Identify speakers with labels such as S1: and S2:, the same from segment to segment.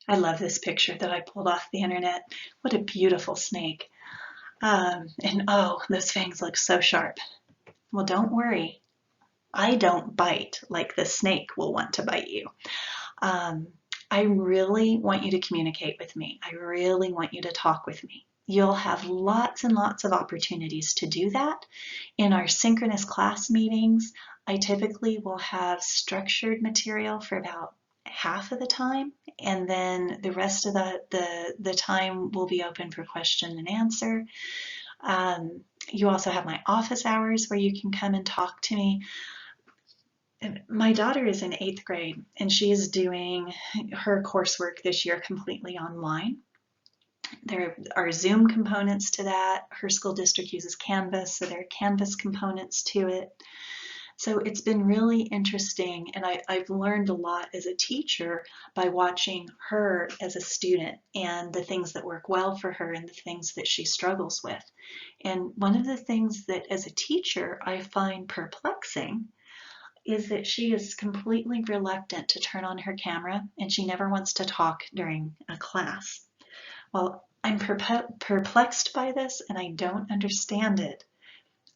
S1: I love this picture that I pulled off the internet. What a beautiful snake. And oh, those fangs look so sharp. Well, don't worry. I don't bite like the snake will want to bite you. Um, I really want you to communicate with me. I really want you to talk with me. You'll have lots and lots of opportunities to do that. In our synchronous class meetings, I typically will have structured material for about half of the time, and then the rest of the time will be open for question and answer. You also have my office hours where you can come and talk to me. My daughter is in 8th grade and she is doing her coursework this year completely online. There are Zoom components to that. Her school district uses Canvas, so there are Canvas components to it. So it's been really interesting, and I've learned a lot as a teacher by watching her as a student and the things that work well for her and the things that she struggles with. And one of the things that as a teacher I find perplexing is that she is completely reluctant to turn on her camera and she never wants to talk during a class. Well, I'm perplexed by this and I don't understand it.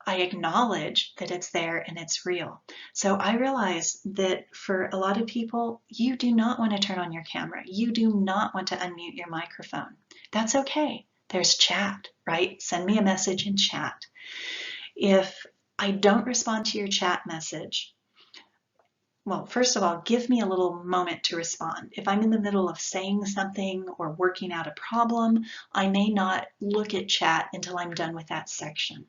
S1: I acknowledge that it's there and it's real. So I realize that for a lot of people, you do not want to turn on your camera. You do not want to unmute your microphone. That's okay. There's chat, right? Send me a message in chat. If I don't respond to your chat message, well, first of all, give me a little moment to respond. If I'm in the middle of saying something or working out a problem, I may not look at chat until I'm done with that section.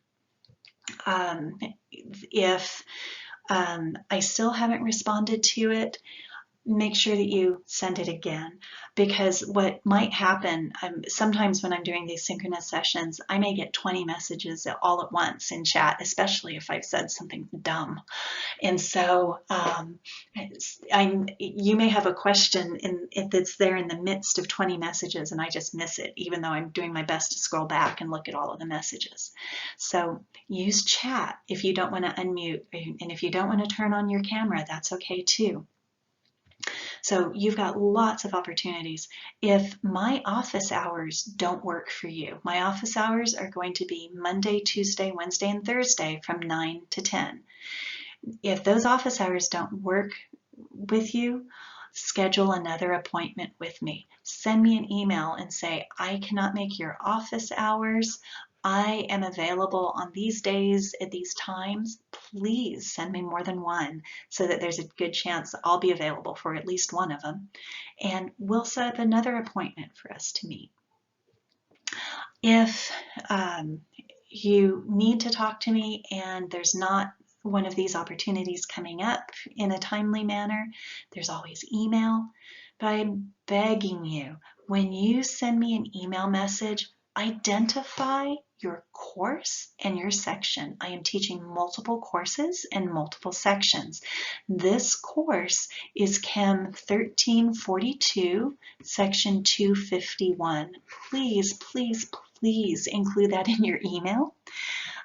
S1: If I still haven't responded to it, make sure that you send it again, because what might happen, sometimes when I'm doing these synchronous sessions, I may get 20 messages all at once in chat, especially if I've said something dumb. And so you may have a question that's there in the midst of 20 messages and I just miss it, even though I'm doing my best to scroll back and look at all of the messages. So use chat if you don't want to unmute, and if you don't want to turn on your camera, that's okay too. So you've got lots of opportunities. If my office hours don't work for you, my office hours are going to be Monday, Tuesday, Wednesday, and Thursday from 9 to 10. If those office hours don't work with you, schedule another appointment with me. Send me an email and say, I cannot make your office hours. I am available on these days at these times. Please send me more than one so that there's a good chance I'll be available for at least one of them. And we'll set up another appointment for us to meet. If you need to talk to me and there's not one of these opportunities coming up in a timely manner, there's always email. But I'm begging you, when you send me an email message, identify your course and your section. I am teaching multiple courses and multiple sections. This course is Chem 1342, section 251. Please, please, please include that in your email.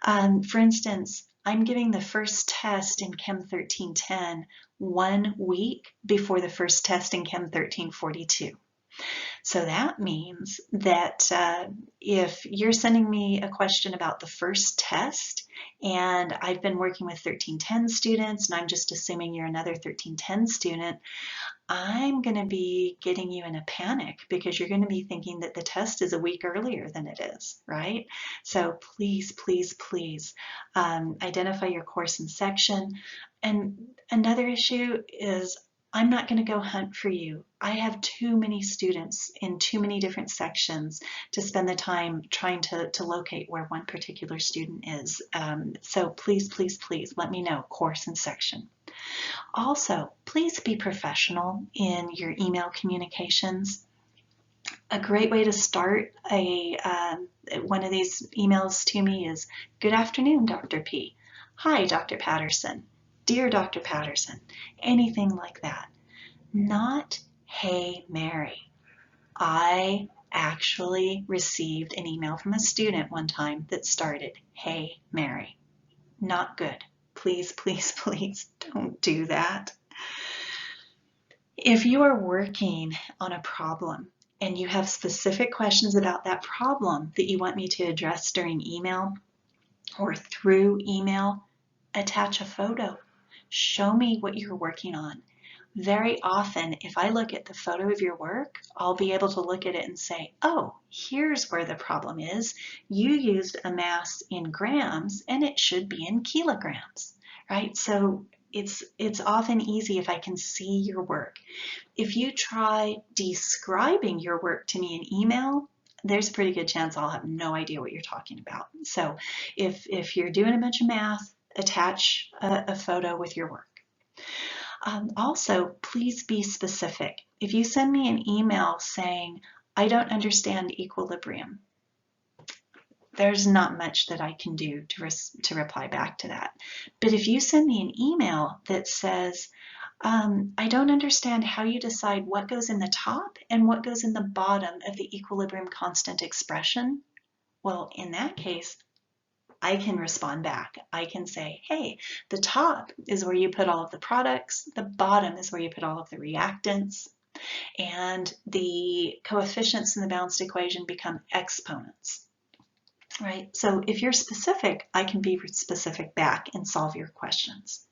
S1: For instance, I'm giving the first test in Chem 1310 1 week before the first test in Chem 1342. So that means that if you're sending me a question about the first test and I've been working with 1310 students and I'm just assuming you're another 1310 student, I'm going to be getting you in a panic because you're going to be thinking that the test is a week earlier than it is, right? So please, please, please identify your course and section. And another issue is I'm not going to go hunt for you. I have too many students in too many different sections to spend the time trying to locate where one particular student is. So please, please, please let me know course and section. Also, please be professional in your email communications. A great way to start one of these emails to me is, good afternoon, Dr. P. Hi, Dr. Patterson. Dear Dr. Patterson. Anything like that. Not, hey, Mary. I actually received an email from a student one time that started, hey, Mary. Not good. Please, please, please don't do that. If you are working on a problem and you have specific questions about that problem that you want me to address during email or through email, attach a photo. Show me what you're working on. Very often, if I look at the photo of your work, I'll be able to look at it and say, oh, here's where the problem is. You used a mass in grams and it should be in kilograms, right? So it's often easy if I can see your work. If you try describing your work to me in email, there's a pretty good chance I'll have no idea what you're talking about. So if you're doing a bunch of math, attach a photo with your work. Also, please be specific. If you send me an email saying, I don't understand equilibrium, there's not much that I can do to reply back to that. But if you send me an email that says, I don't understand how you decide what goes in the top and what goes in the bottom of the equilibrium constant expression, well, in that case, I can respond back. I can say, hey, the top is where you put all of the products, the bottom is where you put all of the reactants, and the coefficients in the balanced equation become exponents, right? So if you're specific, I can be specific back and solve your questions.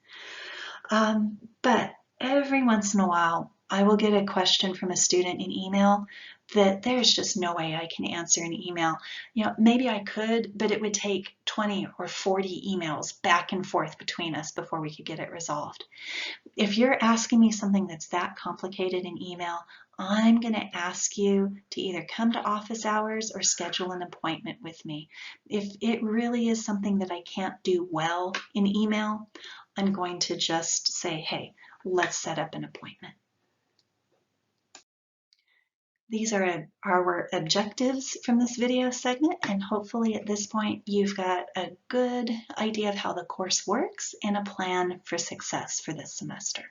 S1: But every once in a while, I will get a question from a student in email that there's just no way I can answer in email. You know, maybe I could, but it would take 20 or 40 emails back and forth between us before we could get it resolved. If you're asking me something that's that complicated in email, I'm going to ask you to either come to office hours or schedule an appointment with me. If it really is something that I can't do well in email, I'm going to just say, hey, let's set up an appointment. These are our objectives from this video segment, and hopefully at this point you've got a good idea of how the course works and a plan for success for this semester.